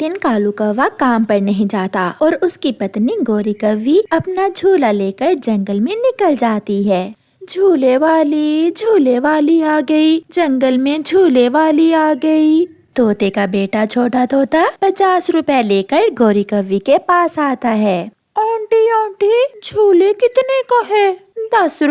दिन कालू कौवा काम पर नहीं जाता और उसकी पत्नी गोरी कौवी अपना झूला लेकर जंगल में निकल जाती है। झूले वाली आ गई, जंगल में झूले वाली आ गई। तोते का बेटा छोटा तोता 50 रुपए लेकर गोरी कौवी के पास आता है। आंटी झूले कितने का है? 10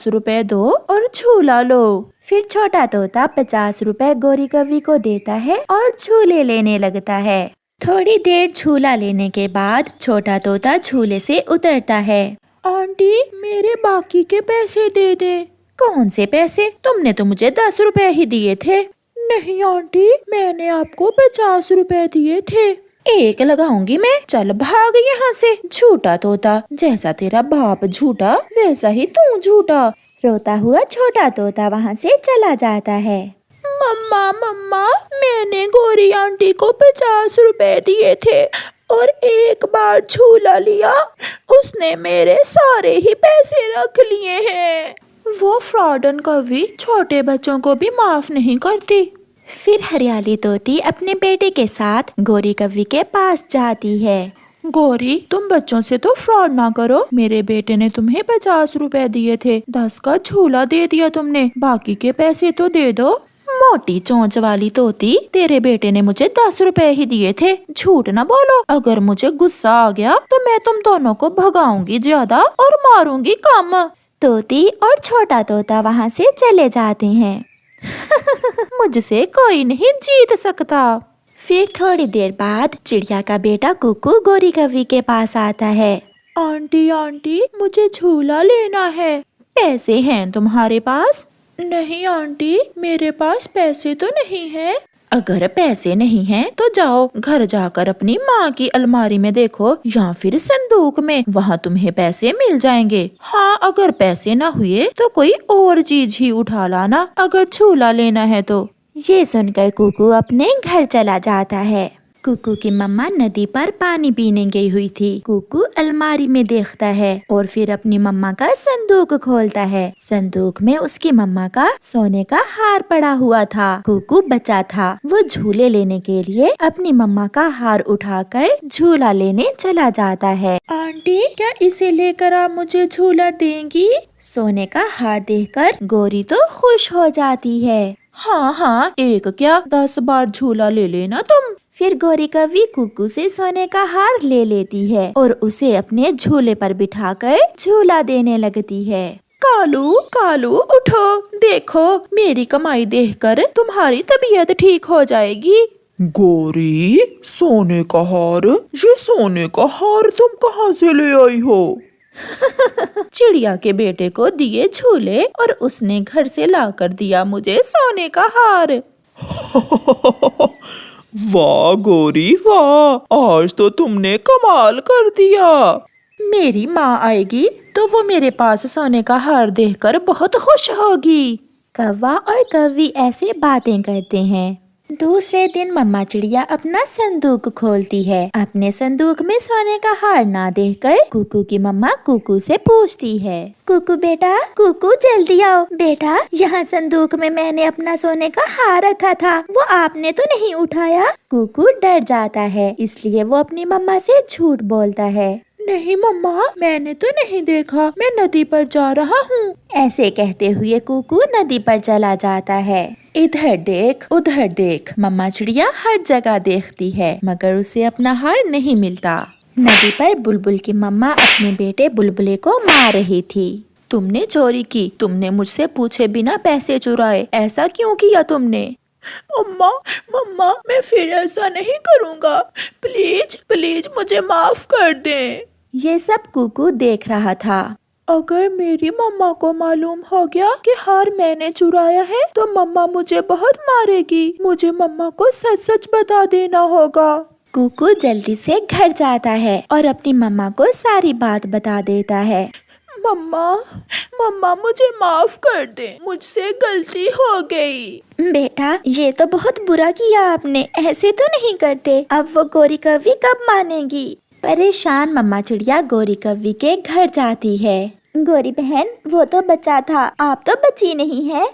रुपए दो और झूला लो। फिर छोटा तोता 50 रुपए गोरी कौवी को देता है और झूले लेने लगता है। थोड़ी देर झूला लेने के बाद छोटा तोता झूले से उतरता है। आंटी मेरे बाकी के पैसे दे दे। कौन से पैसे? तुमने तो मुझे 10 रुपए ही दिए थे। नहीं आंटी, मैंने आपको 50 रुपए दिए थे। एक लगाऊंगी मैं, चल भाग यहाँ से झूठा तोता। जैसा तेरा बाप झूठा वैसा ही तू झूठा। रोता हुआ छोटा तोता वहाँ से चला जाता है। मम्मा मैंने गोरी आंटी को 50 रुपए दिए थे और एक बार झूला लिया, उसने मेरे सारे ही पैसे रख लिए हैं। वो फ्रॉडन कौवी छोटे बच्चों को भी माफ नहीं करती। फिर हरियाली तोती अपने बेटे के साथ गोरी कौवी के पास जाती है। गोरी, तुम बच्चों से तो फ्रॉड ना करो। मेरे बेटे ने तुम्हें 50 रुपए दिए थे, 10 का झूला दे दिया तुमने, बाकी के पैसे तो दे दो। मोटी चोंच वाली तोती, तेरे बेटे ने मुझे 10 रुपए ही दिए थे, झूठ ना बोलो। अगर मुझे गुस्सा आ गया तो मैं तुम दोनों को भगाऊंगी ज्यादा और मारूंगी कम। तोती और छोटा तोता वहाँ से चले जाते हैं। मुझसे कोई नहीं जीत सकता। फिर थोड़ी देर बाद चिड़िया का बेटा कुकू गोरी कौवी के पास आता है। आंटी मुझे झूला लेना है। पैसे हैं तुम्हारे पास? नहीं आंटी, मेरे पास पैसे तो नहीं है। अगर पैसे नहीं हैं तो जाओ घर जाकर अपनी माँ की अलमारी में देखो या फिर संदूक में, वहाँ तुम्हें पैसे मिल जाएंगे। हाँ, अगर पैसे ना हुए तो कोई और चीज ही उठा लाना अगर झूला लेना है तो। ये सुनकर कुकू अपने घर चला जाता है। कुकू की मम्मा नदी पर पानी पीने गई हुई थी। कुकू अलमारी में देखता है और फिर अपनी मम्मा का संदूक खोलता है। संदूक में उसकी मम्मा का सोने का हार पड़ा हुआ था। कुकू बचा था। वो झूले लेने के लिए अपनी मम्मा का हार उठाकर झूला लेने चला जाता है। आंटी, क्या इसे लेकर आप मुझे झूला देंगी? सोने का हार देखकर गोरी तो खुश हो जाती है। हाँ, एक क्या 10 बार झूला ले लेना तुम। फिर गोरी कौवी कुकू से सोने का हार ले लेती है और उसे अपने झूले पर बिठाकर झूला देने लगती है। कालू उठो, देखो मेरी कमाई देखकर तुम्हारी तबीयत ठीक हो जाएगी। गोरी, सोने का हार? ये सोने का हार तुम कहाँ से ले आई हो? चिड़िया के बेटे को दिए झूले और उसने घर से लाकर दिया मुझे सोने का हार। वाह गोरी वाह, आज तो तुमने कमाल कर दिया। मेरी माँ आएगी तो वो मेरे पास सोने का हार देखकर बहुत खुश होगी। कौवा और कौवी ऐसे बातें करते हैं। दूसरे दिन मम्मा चिड़िया अपना संदूक खोलती है। अपने संदूक में सोने का हार ना देखकर कुकू की मम्मा कुकू से पूछती है। कुकू बेटा, कुकू जल्दी आओ। बेटा, यहाँ संदूक में मैंने अपना सोने का हार रखा था, वो आपने तो नहीं उठाया? कुकू डर जाता है, इसलिए वो अपनी मम्मा से झूठ बोलता है। नहीं मम्मा, मैंने तो नहीं देखा, मैं नदी पर जा रहा हूँ। ऐसे कहते हुए कुकू नदी पर चला जाता है। इधर देख उधर देख, मम्मा चिड़िया हर जगह देखती है मगर उसे अपना हार नहीं मिलता। नदी पर बुलबुल की मम्मा अपने बेटे बुलबुले को मार रही थी। तुमने चोरी की, तुमने मुझसे पूछे बिना पैसे चुराए, ऐसा क्यों किया तुमने? मम्मा, मैं फिर ऐसा नहीं करूँगा। प्लीज मुझे माफ कर दें। ये सब कुकू देख रहा था। अगर मेरी मम्मा को मालूम हो गया कि हार मैंने चुराया है तो मम्मा मुझे बहुत मारेगी। मुझे मम्मा को सच सच बता देना होगा। कुकू जल्दी से घर जाता है और अपनी मम्मा को सारी बात बता देता है। मम्मा मुझे माफ कर दे, मुझसे गलती हो गई। बेटा, ये तो बहुत बुरा किया आपने, ऐसे तो नहीं करते। अब वो गोरी कौवी कब मानेगी? परेशान मम्मा चिड़िया गोरी कौवी के घर जाती है। गोरी बहन, वो तो बच्चा था, आप तो बच्ची नहीं है।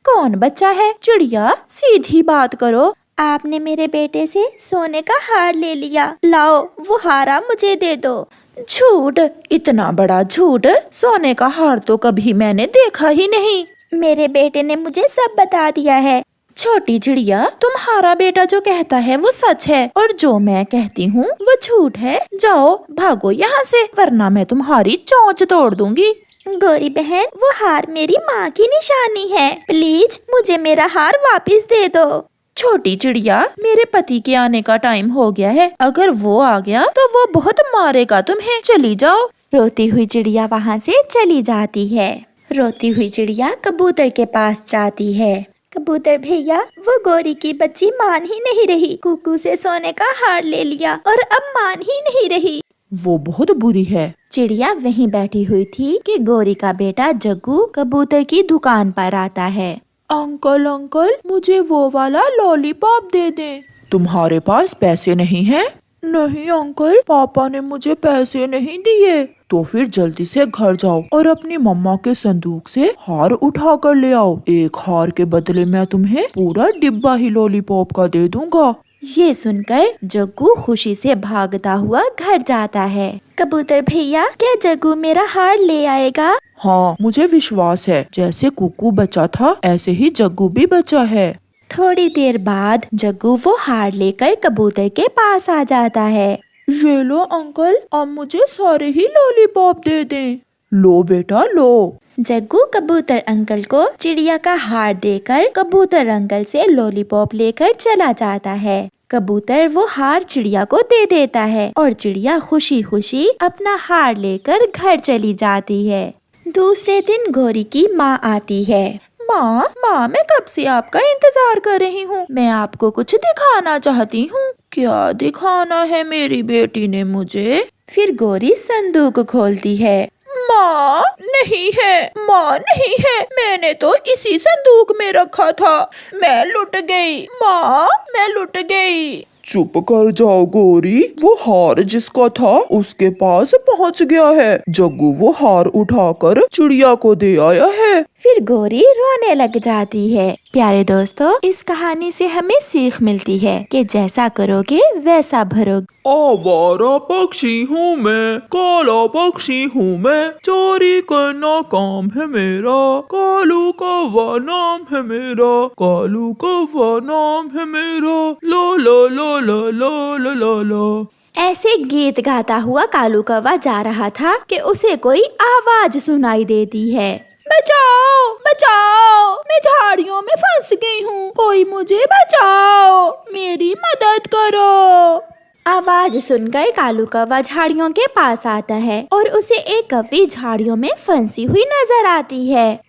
कौन बच्चा है? चिड़िया, सीधी बात करो। आपने मेरे बेटे से सोने का हार ले लिया, लाओ वो हारा मुझे दे दो। झूठ, इतना बड़ा झूठ। सोने का हार तो कभी मैंने देखा ही नहीं। मेरे बेटे ने मुझे सब बता दिया है। छोटी चिड़िया, तुम्हारा बेटा जो कहता है वो सच है और जो मैं कहती हूँ वो झूठ है। जाओ भागो यहाँ से, वरना मैं तुम्हारी चोंच तोड़ दूंगी। गौरी बहन, वो हार मेरी माँ की निशानी है, प्लीज मुझे मेरा हार वापस दे दो। छोटी चिड़िया, मेरे पति के आने का टाइम हो गया है, अगर वो आ गया तो वो बहुत मारेगा तुम्हें। चली जाओ। रोती हुई चिड़िया वहाँ से चली जाती है। रोती हुई चिड़िया कबूतर के पास जाती है। कबूतर भैया, वो गौरी की बच्ची मान ही नहीं रही, कुकू से सोने का हार ले लिया और अब मान ही नहीं रही। वो बहुत बुरी है। चिड़िया वहीं बैठी हुई थी कि गौरी का बेटा जग्गू कबूतर की दुकान पर आता है। अंकल अंकल, मुझे वो वाला लॉलीपॉप दे दें। तुम्हारे पास पैसे नहीं हैं? नहीं अंकल, पापा ने मुझे पैसे नहीं दिए। तो फिर जल्दी से घर जाओ और अपनी मम्मा के संदूक से हार उठा कर ले आओ। एक हार के बदले मैं तुम्हें पूरा डिब्बा ही लॉलीपॉप का दे दूंगा। ये सुनकर जग्गू खुशी से भागता हुआ घर जाता है। कबूतर भैया, क्या जग्गू मेरा हार ले आएगा? हाँ, मुझे विश्वास है, जैसे कुकू बचा था ऐसे ही जग्गू भी बचा है। थोड़ी देर बाद जग्गू वो हार लेकर कबूतर के पास आ जाता है। ये लो अंकल, अब मुझे सारे ही लॉलीपॉप दे दें। लो बेटा लो। जग्गू कबूतर अंकल को चिड़िया का हार देकर कबूतर अंकल से लॉलीपॉप लेकर चला जाता है। कबूतर वो हार चिड़िया को दे देता है और चिड़िया खुशी खुशी अपना हार लेकर घर चली जाती है। दूसरे दिन गौरी की माँ आती है। माँ, मैं कब से आपका इंतजार कर रही हूँ। मैं आपको कुछ दिखाना चाहती हूँ। क्या दिखाना है मेरी बेटी ने मुझे? फिर गौरी संदूक खोलती है। माँ नहीं है, माँ नहीं है, मैंने तो इसी संदूक में रखा था। मैं लुट गई माँ, मैं लुट गई। चुप कर जाओ गौरी, वो हार जिसका था उसके पास पहुंच गया है। जग्गू वो हार उठाकर चिड़िया को दे आया है। फिर गौरी रोने लग जाती है। प्यारे दोस्तों, इस कहानी से हमें सीख मिलती है कि जैसा करोगे वैसा भरोगे। आवारा पक्षी हूँ मैं, काला पक्षी हूँ मैं, चोरी करना काम है मेरा, कालू कौवा नाम है मेरा, कालू कौवा नाम है मेरा, लो लो लो लो लो लो लो लो। ऐसे गीत गाता हुआ कालू कौवा जा रहा था कि उसे कोई आवाज सुनाई देती है। बचाओ बचाओ, मैं झाड़ियों में फंस गई हूँ, कोई मुझे बचाओ, मेरी मदद करो। आवाज सुनकर कालू कौवा झाड़ियों के पास आता है और उसे एक कौवी झाड़ियों में फंसी हुई नजर आती है।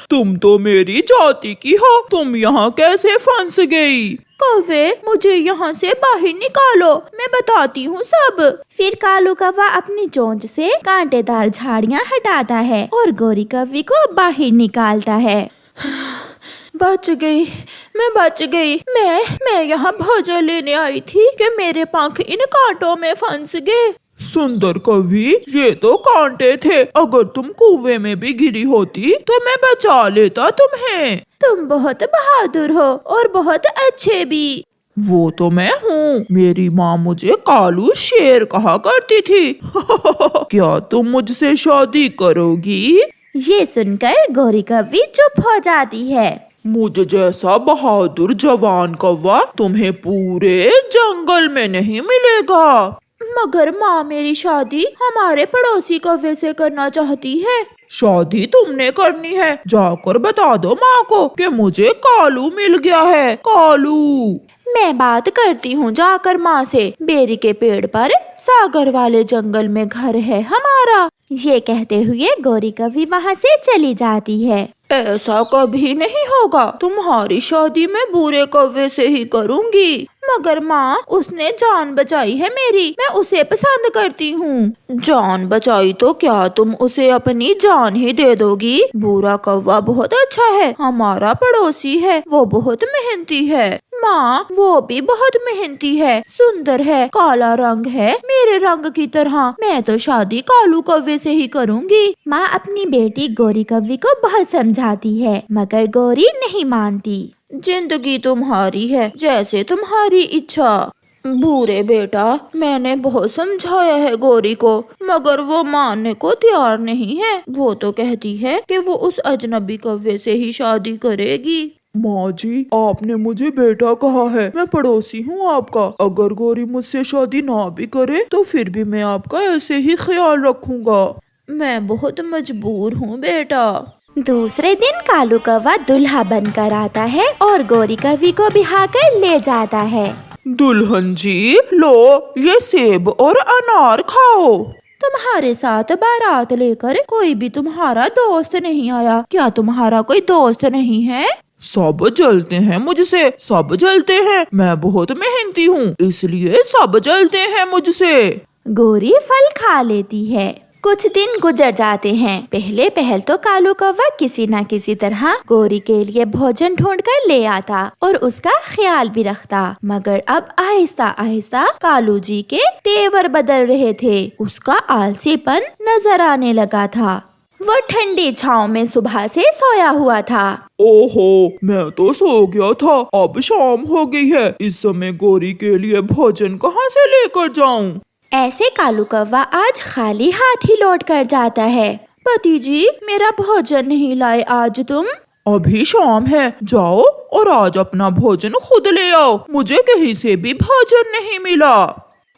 तुम तो मेरी जाति की हो, तुम यहाँ कैसे फंस गई? कौवे, मुझे यहाँ से बाहर निकालो, मैं बताती हूँ सब। फिर कालू कौवा अपनी चोंच से कांटेदार झाड़ियाँ हटाता है और गौरी कौवी को बाहर निकालता है। बच गई, मैं बच गई। मैं यहाँ भोजन लेने आई थी कि मेरे पंख इन कांटों में फंस गए। सुंदर कवि, ये तो कांटे थे, अगर तुम कुएं में भी गिरी होती तो मैं बचा लेता तुम्हें। तुम बहुत बहादुर हो और बहुत अच्छे भी। वो तो मैं हूँ, मेरी माँ मुझे कालू शेर कहा करती थी। क्या तुम मुझसे शादी करोगी? ये सुनकर गौरी कौवी चुप हो जाती है। मुझ जैसा बहादुर जवान कौवा तुम्हें पूरे जंगल में नहीं मिलेगा। मगर माँ मेरी शादी हमारे पड़ोसी कौवे से करना चाहती है। शादी तुमने करनी है, जाकर बता दो माँ को कि मुझे कालू मिल गया है। कालू, मैं बात करती हूँ जाकर माँ से। बेरी के पेड़ पर सागर वाले जंगल में घर है हमारा। ये कहते हुए गौरी कौवी वहाँ से चली जाती है। ऐसा कभी नहीं होगा, तुम्हारी शादी मैं बुरे कौवे से ही करूँगी। मगर माँ, उसने जान बचाई है मेरी, मैं उसे पसंद करती हूँ। जान बचाई तो क्या तुम उसे अपनी जान ही दे दोगी? बुरा कौवा बहुत अच्छा है, हमारा पड़ोसी है, वो बहुत मेहनती है। माँ वो भी बहुत मेहनती है, सुंदर है, काला रंग है मेरे रंग की तरह। मैं तो शादी कालू कौवे से ही करूँगी। माँ अपनी बेटी गोरी कौवी को बहुत समझाती है, मगर गोरी नहीं मानती। जिंदगी तुम्हारी है, जैसे तुम्हारी इच्छा। बूढ़े बेटा, मैंने बहुत समझाया है गोरी को, मगर वो मानने को तैयार नहीं है। वो तो कहती है कि वो उस अजनबी कौवे से ही शादी करेगी। माँ जी, आपने मुझे बेटा कहा है, मैं पड़ोसी हूँ आपका। अगर गौरी मुझसे शादी ना भी करे तो फिर भी मैं आपका ऐसे ही ख्याल रखूंगा। मैं बहुत मजबूर हूँ बेटा। दूसरे दिन कालू कौवा दूल्हा बनकर आता है और गोरी कौवी को बिहाकर ले जाता है। दुल्हन जी, लो ये सेब और अनार खाओ। तुम्हारे साथ बारात लेकर कोई भी तुम्हारा दोस्त नहीं आया क्या? तुम्हारा कोई दोस्त नहीं है? सब जलते हैं मुझसे, सब जलते हैं। मैं बहुत मेहनती हूँ, इसलिए सब जलते हैं मुझसे। गोरी फल खा लेती है। कुछ दिन गुजर जाते हैं। पहल तो कालू कौवा किसी न किसी तरह गोरी के लिए भोजन ढूंढ कर ले आता और उसका ख्याल भी रखता, मगर अब आहिस्ता आहिस्ता कालू जी के तेवर बदल रहे थे। उसका आलसीपन नजर आने लगा था। वो ठंडी छांव में सुबह से सोया हुआ था। ओहो, मैं तो सो गया था। अब शाम हो गई है, इस समय गोरी के लिए भोजन कहाँ से लेकर जाऊँ? ऐसे कालू कौवा आज खाली हाथ ही लौट कर जाता है। पति जी, मेरा भोजन नहीं लाए आज तुम? अभी शाम है, जाओ और आज अपना भोजन खुद ले आओ। मुझे कहीं से भी भोजन नहीं मिला।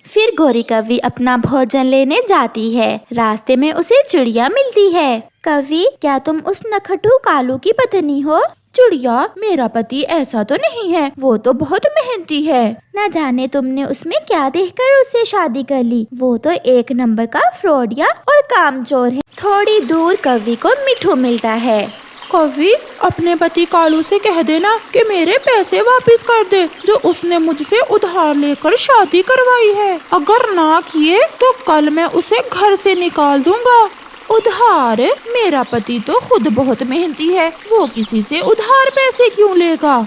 फिर गोरी कौवी अपना भोजन लेने जाती है। रास्ते में उसे चिड़िया मिलती है। कौवी, क्या तुम उस नखटू कालू की पत्नी हो? चिड़िया, मेरा पति ऐसा तो नहीं है, वो तो बहुत मेहनती है। न जाने तुमने उसमें क्या देखकर उससे शादी कर ली। वो तो एक नंबर का फ्रॉडिया और कामचोर है। थोड़ी दूर कौवी को मिठू मिलता है। कौवी, अपने पति कालू से कह देना कि मेरे पैसे वापस कर दे, जो उसने मुझसे उधार लेकर शादी करवाई है। अगर ना किए तो कल मैं उसे घर से निकाल दूंगा। उधार? मेरा पति तो खुद बहुत मेहनती है, वो किसी से उधार पैसे क्यों लेगा?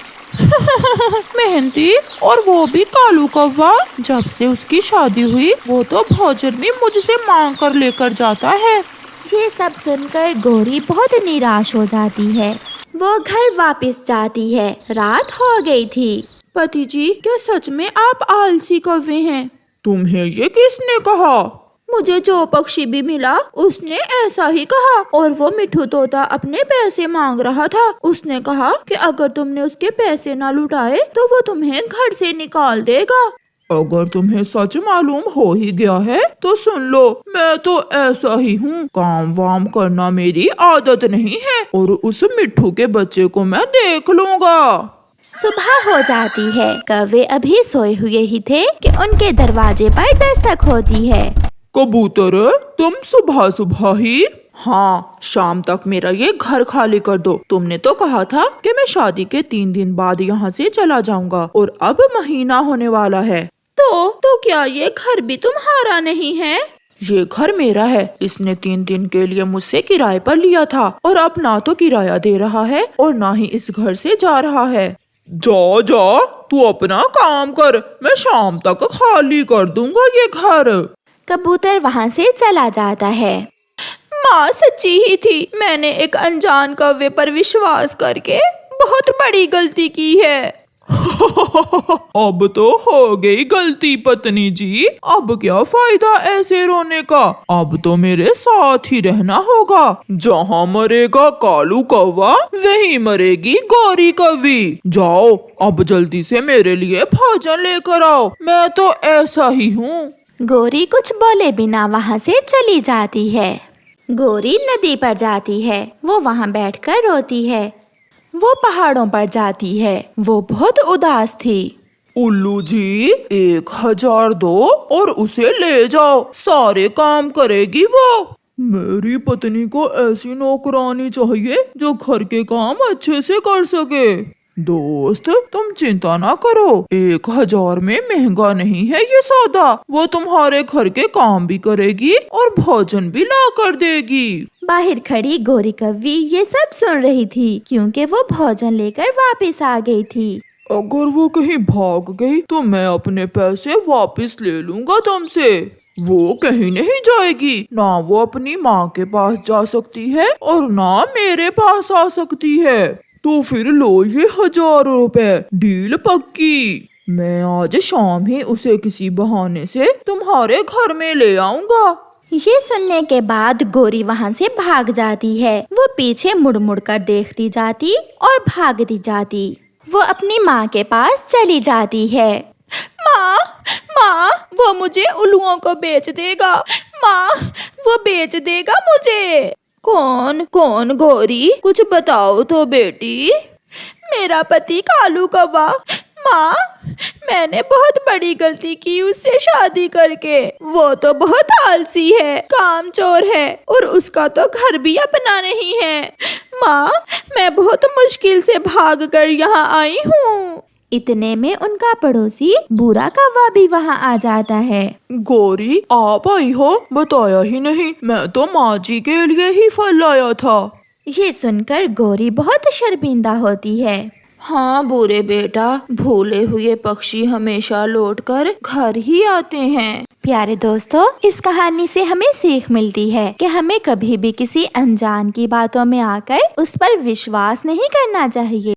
मेहनती, और वो भी कालू कौवा। जब से उसकी शादी हुई वो तो भोजन भी मुझसे मांग कर लेकर जाता है। ये सब सुनकर गोरी बहुत निराश हो जाती है। वो घर वापस जाती है। रात हो गई थी। पति जी, क्या सच में आप आलसी कौवे हैं? तुम्हें ये किसने कहा? मुझे जो पक्षी भी मिला उसने ऐसा ही कहा, और वो मिठू तोता अपने पैसे मांग रहा था। उसने कहा कि अगर तुमने उसके पैसे ना लुटाए तो वो तुम्हें घर से निकाल देगा। अगर तुम्हें सच मालूम हो ही गया है तो सुन लो, मैं तो ऐसा ही हूँ। काम वाम करना मेरी आदत नहीं है, और उस मिठू के बच्चे को मैं देख लूँगा। सुबह हो जाती है। कौवे अभी सोए हुए ही थे कि उनके दरवाजे पर दस्तक होती है। कबूतर, तुम सुबह सुबह ही? हाँ, शाम तक मेरा ये घर खाली कर दो। तुमने तो कहा था कि मैं शादी के 3 दिन बाद यहाँ से चला जाऊंगा, और अब महीना होने वाला है। तो क्या ये घर भी तुम्हारा नहीं है? ये घर मेरा है। इसने 3 दिन के लिए मुझसे किराए पर लिया था, और अब ना तो किराया दे रहा है और ना ही इस घर से जा रहा है। जा जा, तू अपना काम कर, मैं शाम तक खाली कर दूंगा ये घर। कबूतर वहाँ से चला जाता है। माँ सच्ची ही थी, मैंने एक अनजान कौवे पर विश्वास करके बहुत बड़ी गलती की है। अब तो हो गई गलती पत्नी जी, अब क्या फायदा ऐसे रोने का? अब तो मेरे साथ ही रहना होगा। जहाँ मरेगा कालू कौवा, वहीं मरेगी गोरी कौवी। जाओ, अब जल्दी से मेरे लिए भोजन लेकर आओ, मैं तो ऐसा ही हूँ। गोरी कुछ बोले बिना वहाँ से चली जाती है। गोरी नदी पर जाती है। वो वहाँ बैठकर रोती है। वो पहाड़ों पर जाती है। वो बहुत उदास थी। उल्लू जी, 1000 दो और उसे ले जाओ, सारे काम करेगी वो। मेरी पत्नी को ऐसी नौकरानी चाहिए जो घर के काम अच्छे से कर सके। दोस्त, तुम चिंता ना करो, 1000 में महंगा नहीं है ये सौदा। वो तुम्हारे घर के काम भी करेगी और भोजन भी ला कर देगी। बाहर खड़ी गोरी कौवी ये सब सुन रही थी, क्योंकि वो भोजन लेकर वापस आ गई थी। अगर वो कहीं भाग गई तो मैं अपने पैसे वापस ले लूंगा तुमसे। वो कहीं नहीं जाएगी, ना वो अपनी माँ के पास जा सकती है और ना मेरे पास आ सकती है। तो फिर लो ये 1000 रुपए, डील पक्की। मैं आज शाम ही उसे किसी बहाने से तुम्हारे घर में ले आऊंगा। ये सुनने के बाद गोरी वहाँ से भाग जाती है। वो पीछे मुड़ मुड़ कर देखती जाती और भागती जाती। वो अपनी माँ के पास चली जाती है। माँ, माँ, वो मुझे उल्लुओं को बेच देगा। माँ, वो बेच देगा मुझे। कौन कौन गोरी, कुछ बताओ तो बेटी। मेरा पति कालू कौवा। माँ, मैंने बहुत बड़ी गलती की उससे शादी करके। वो तो बहुत आलसी है, कामचोर है और उसका तो घर भी अपना नहीं है। माँ, मैं बहुत मुश्किल से भाग कर यहाँ आई हूँ। इतने में उनका पड़ोसी बूढ़ा कौवा भी वहाँ आ जाता है। गोरी, आप आई हो, बताया ही नहीं। मैं तो माँ जी के लिए ही फल लाया था। ये सुनकर गोरी बहुत शर्मिंदा होती है। हाँ बूढ़े बेटा, भूले हुए पक्षी हमेशा लौटकर घर ही आते हैं। प्यारे दोस्तों, इस कहानी से हमें सीख मिलती है कि हमें कभी भी किसी अनजान की बातों में आकर उस पर विश्वास नहीं करना चाहिए।